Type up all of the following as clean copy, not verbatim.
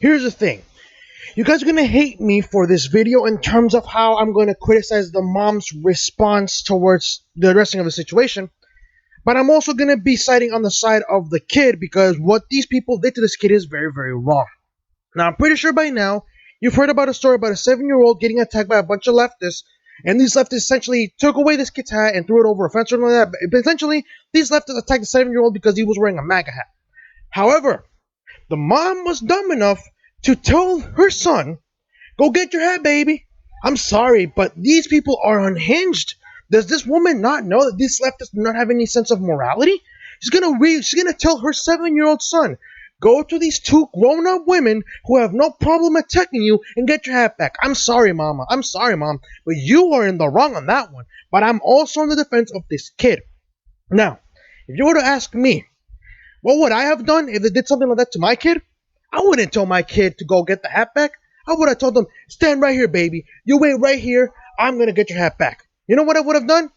Here's the thing. You guys are going to hate me for this video in terms of how I'm going to criticize the mom's response towards the addressing of the situation. But I'm also going to be siding on the side of the kid because what these people did to this kid is very, very wrong. Now, I'm pretty sure by now you've heard about a story about a 7-year-old getting attacked by a bunch of leftists, and these leftists essentially took away this kid's hat and threw it over a fence or something like that. But essentially, these leftists attacked the 7-year-old because he was wearing a MAGA hat. However, the mom was dumb enough to tell her son, "Go get your hat, baby." I'm sorry, but these people are unhinged. Does this woman not know that these leftists do not have any sense of morality? She's gonna tell her 7-year-old son, "Go to these two grown-up women who have no problem attacking you and get your hat back." I'm sorry, mama. I'm sorry, mom, but you are in the wrong on that one. But I'm also on the defense of this kid. Now, if you were to ask me, what would I have done if they did something like that to my kid? I wouldn't tell my kid to go get the hat back. I would have told them, "Stand right here, baby. You wait right here. I'm going to get your hat back." You know what I would have done?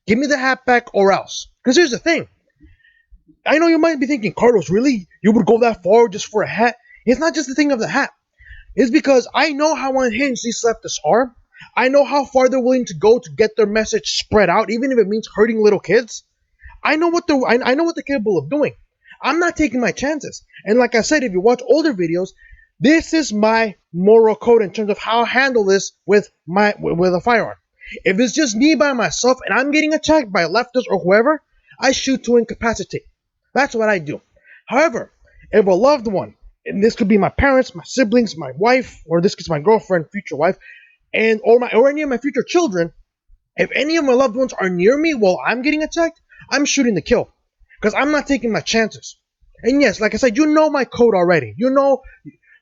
Give me the hat back or else. Because here's the thing. I know you might be thinking, "Carlos, really? You would go that far just for a hat?" It's not just the thing of the hat. It's because I know how unhinged these leftists are. I know how far they're willing to go to get their message spread out, even if it means hurting little kids. I know what they're capable of doing. I'm not taking my chances. And like I said, if you watch older videos, this is my moral code in terms of how I handle this with a firearm. If it's just me by myself and I'm getting attacked by leftists or whoever, I shoot to incapacitate. That's what I do. However, if a loved one, and this could be my parents, my siblings, my wife, or this is my girlfriend, future wife, or any of my future children, if any of my loved ones are near me while I'm getting attacked, I'm shooting to kill. Because I'm not taking my chances. And yes, like I said, you know my code already. You know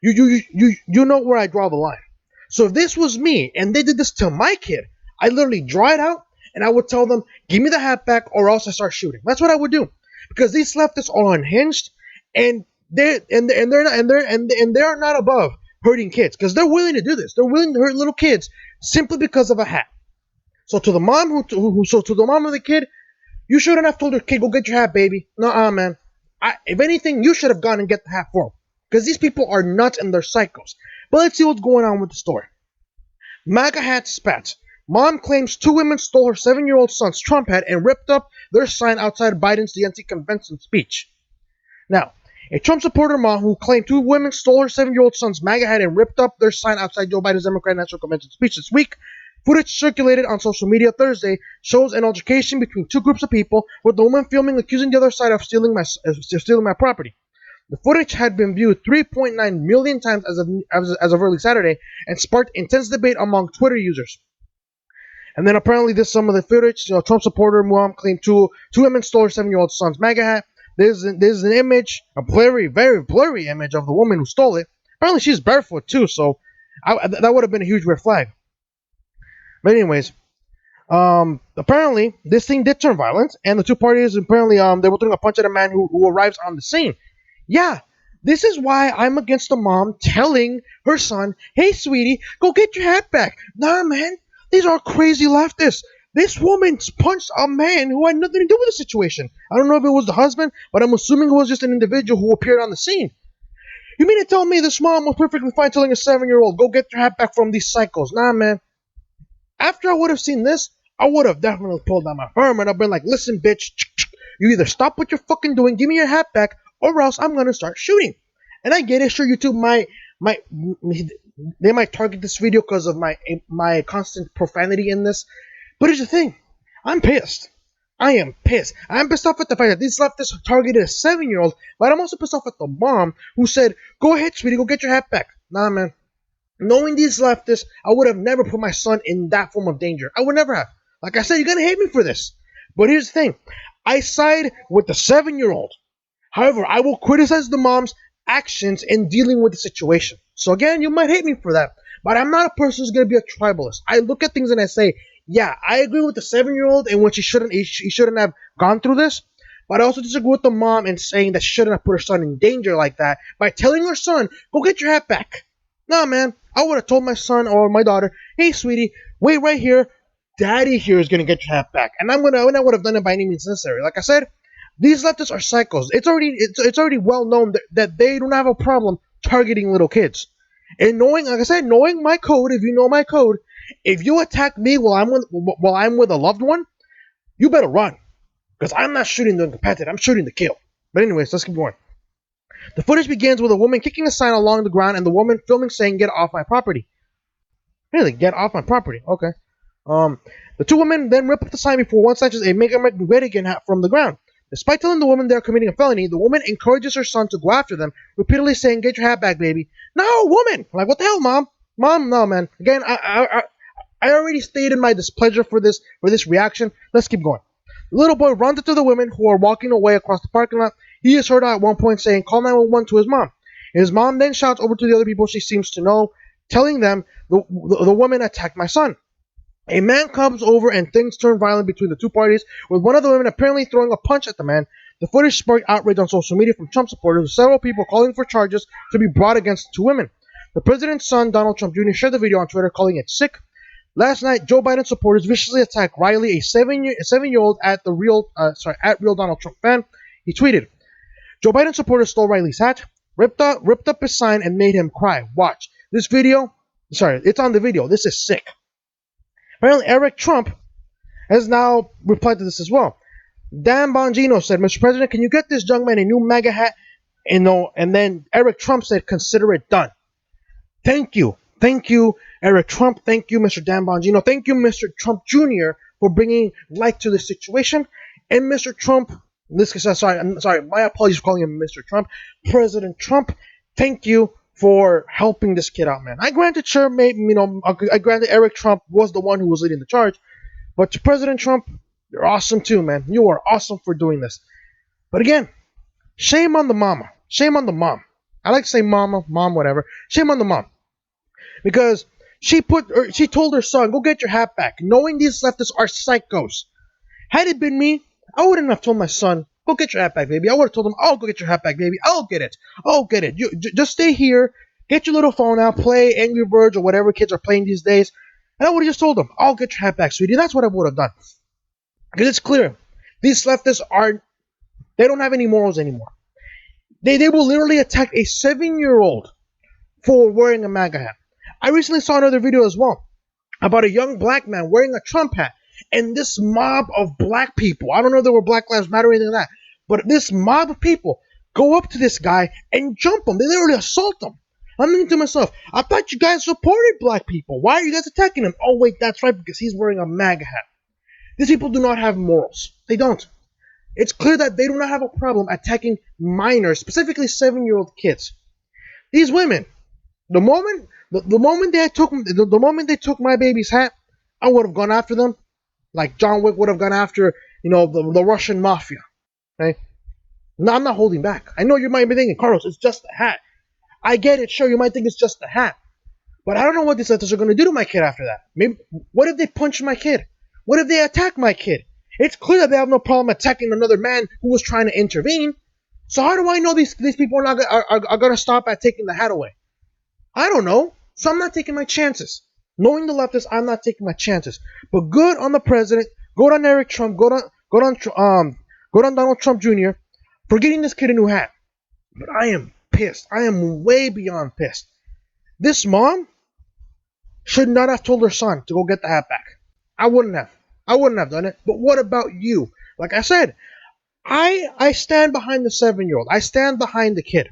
where I draw the line. So if this was me and they did this to my kid, I literally draw it out and I would tell them, "Give me the hat back or else I start shooting." That's what I would do. Because these leftists are unhinged and they're not above hurting kids. Because they're willing to do this. They're willing to hurt little kids simply because of a hat. So to the mom to the mom of the kid, you shouldn't have told her, "Kid, go get your hat, baby." Nuh-uh, man. If anything, you should have gone and get the hat for them. Because these people are nuts and they're psychos. But let's see what's going on with the story. MAGA hat spats. Mom claims 2 women stole her 7-year-old son's Trump hat and ripped up their sign outside Biden's DNC convention speech. Now, a Trump supporter mom who claimed 2 women stole her 7-year-old son's MAGA hat and ripped up their sign outside Joe Biden's Democratic National Convention speech this week. Footage circulated on social media Thursday shows an altercation between 2 groups of people, with the woman filming accusing the other side of stealing my property. The footage had been viewed 3.9 million times as of early Saturday and sparked intense debate among Twitter users. And then apparently this some of the footage, Trump supporter mom claimed 2 women stole her 7-year-old son's MAGA hat. There's an image, a blurry, very blurry image of the woman who stole it. Apparently she's barefoot too, so that would have been a huge red flag. But anyways, apparently this thing did turn violent, and the 2 parties apparently they were throwing a punch at a man who arrives on the scene. Yeah, this is why I'm against the mom telling her son, "Hey, sweetie, go get your hat back." Nah, man, these are crazy leftists. This woman punched a man who had nothing to do with the situation. I don't know if it was the husband, but I'm assuming it was just an individual who appeared on the scene. You mean to tell me this mom was perfectly fine telling a 7-year-old, "Go get your hat back from these psychos"? Nah, man. After I would have seen this, I would have definitely pulled out my firearm and I've been like, "Listen, bitch, you either stop what you're fucking doing, give me your hat back, or else I'm gonna start shooting." And I get it, sure, YouTube they might target this video because of my constant profanity in this. But here's the thing, I'm pissed. I am pissed. I'm pissed off at the fact that these leftists targeted a 7-year-old, but I'm also pissed off at the mom who said, "Go ahead, sweetie, go get your hat back." Nah, man. Knowing these leftists, I would have never put my son in that form of danger. I would never have. Like I said, you're going to hate me for this. But here's the thing. I side with the 7-year-old. However, I will criticize the mom's actions in dealing with the situation. So again, you might hate me for that. But I'm not a person who's going to be a tribalist. I look at things and I say, yeah, I agree with the 7-year-old in which he shouldn't have gone through this. But I also disagree with the mom in saying that she shouldn't have put her son in danger like that by telling her son, "Go get your hat back." Nah, man. I would have told my son or my daughter, "Hey, sweetie, wait right here. Daddy here is going to get your hat back." And I would have done it by any means necessary. Like I said, these leftists are psychos. It's already well known that they don't have a problem targeting little kids. And knowing, like I said, knowing my code, if you know my code, if you attack me while I'm with a loved one, you better run. Because I'm not shooting the incapacitated, I'm shooting the kill. But anyways, let's keep going. The footage begins with a woman kicking a sign along the ground and the woman filming saying, "Get off my property." Really? Get off my property. Okay. The two women then rip up the sign before one snatches a Make America Great Again hat from the ground. Despite telling the woman they're committing a felony, the woman encourages her son to go after them, repeatedly saying, "Get your hat back, baby." No, woman! I'm like, what the hell, mom? Mom, no, man. Again, I already stated my displeasure for this reaction. Let's keep going. The little boy runs into the women who are walking away across the parking lot. He is heard at one point saying, "Call 911" to his mom. His mom then shouts over to the other people she seems to know, telling them the woman attacked my son. A man comes over and things turn violent between the two parties, with one of the women apparently throwing a punch at the man. The footage sparked outrage on social media from Trump supporters, with several people calling for charges to be brought against the two women. The president's son, Donald Trump Jr., shared the video on Twitter, calling it sick. Last night, Joe Biden supporters viciously attacked Riley, a 7-year-old at Real Donald Trump fan. He tweeted, "Joe Biden supporters stole Riley's hat, ripped up his sign, and made him cry. Watch this video. Sorry, it's on the video. This is sick." Apparently, Eric Trump has now replied to this as well. Dan Bongino said, "Mr. President, can you get this young man a new MAGA hat?" And then Eric Trump said, "Consider it done." Thank you, Eric Trump. Thank you, Mr. Dan Bongino. Thank you, Mr. Trump Jr. for bringing light to this situation. And Mr. Trump, I'm sorry, my apologies for calling him Mr. Trump. President Trump, thank you for helping this kid out, man. I granted, sure, maybe, I granted Eric Trump was the one who was leading the charge, but to President Trump, you're awesome too, man. You are awesome for doing this. But again, shame on the mama. Shame on the mom. I like to say mama, mom, whatever. Shame on the mom. Because she told her son, "Go get your hat back," knowing these leftists are psychos. Had it been me, I wouldn't have told my son, "Go get your hat back, baby." I would have told him, "Oh, go get your hat back, baby. I'll get it. You just stay here, get your little phone out, play Angry Birds or whatever kids are playing these days." And I would have just told them, "I'll get your hat back, sweetie." That's what I would have done. Because it's clear, these leftists they don't have any morals anymore. They will literally attack a 7-year-old for wearing a MAGA hat. I recently saw another video as well about a young black man wearing a Trump hat, and this mob of black people, I don't know if they were Black Lives Matter or anything like that, but this mob of people go up to this guy and jump him. They literally assault him. I'm thinking to myself, I thought you guys supported black people. Why are you guys attacking him? Oh, wait, that's right, because he's wearing a MAGA hat. These people do not have morals. They don't. It's clear that they do not have a problem attacking minors, specifically 7-year-old kids. These women, the moment they took my baby's hat, I would have gone after them, like John Wick would have gone after, the Russian mafia. Okay? No, I'm not holding back. I know you might be thinking, "Carlos, it's just a hat." I get it. Sure, you might think it's just a hat, but I don't know what these leftists are going to do to my kid after that. Maybe, what if they punch my kid? What if they attack my kid? It's clear that they have no problem attacking another man who was trying to intervene. So how do I know these people are going to stop at taking the hat away? I don't know. So I'm not taking my chances. Knowing the leftists, I'm not taking my chances. But good on the president, good on Eric Trump, good on Donald Trump Jr. for getting this kid a new hat. But I am pissed. I am way beyond pissed. This mom should not have told her son to go get the hat back. I wouldn't have done it. But what about you? Like I said, I stand behind the 7-year-old. I stand behind the kid.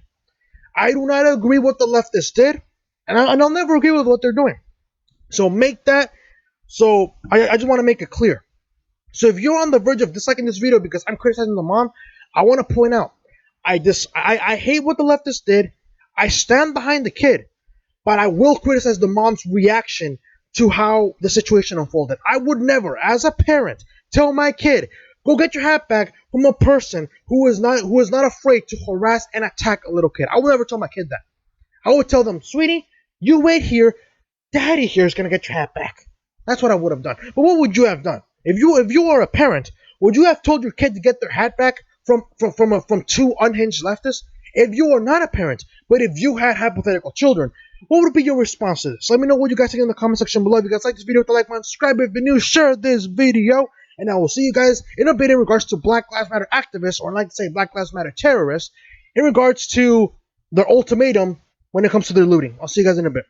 I do not agree with what the leftists did, and I'll never agree with what they're doing. So I just want to make it clear. So if you're on the verge of disliking this video because I'm criticizing the mom, I want to point out, I hate what the leftists did. I stand behind the kid, but I will criticize the mom's reaction to how the situation unfolded. I would never, as a parent, tell my kid, "Go get your hat back" from a person who is not afraid to harass and attack a little kid. I would never tell my kid that. I would tell them, "Sweetie, you wait here. Daddy here is gonna get your hat back." That's what I would have done. But what would you have done if you are a parent? Would you have told your kid to get their hat back from two unhinged leftists? If you are not a parent, but if you had hypothetical children, what would be your response to this? Let me know what you guys think in the comment section below. If you guys like this video, hit the like button, subscribe if you're new, share this video, and I will see you guys in a bit in regards to Black Lives Matter activists, or I'd like to say Black Lives Matter terrorists, in regards to their ultimatum when it comes to their looting. I'll see you guys in a bit.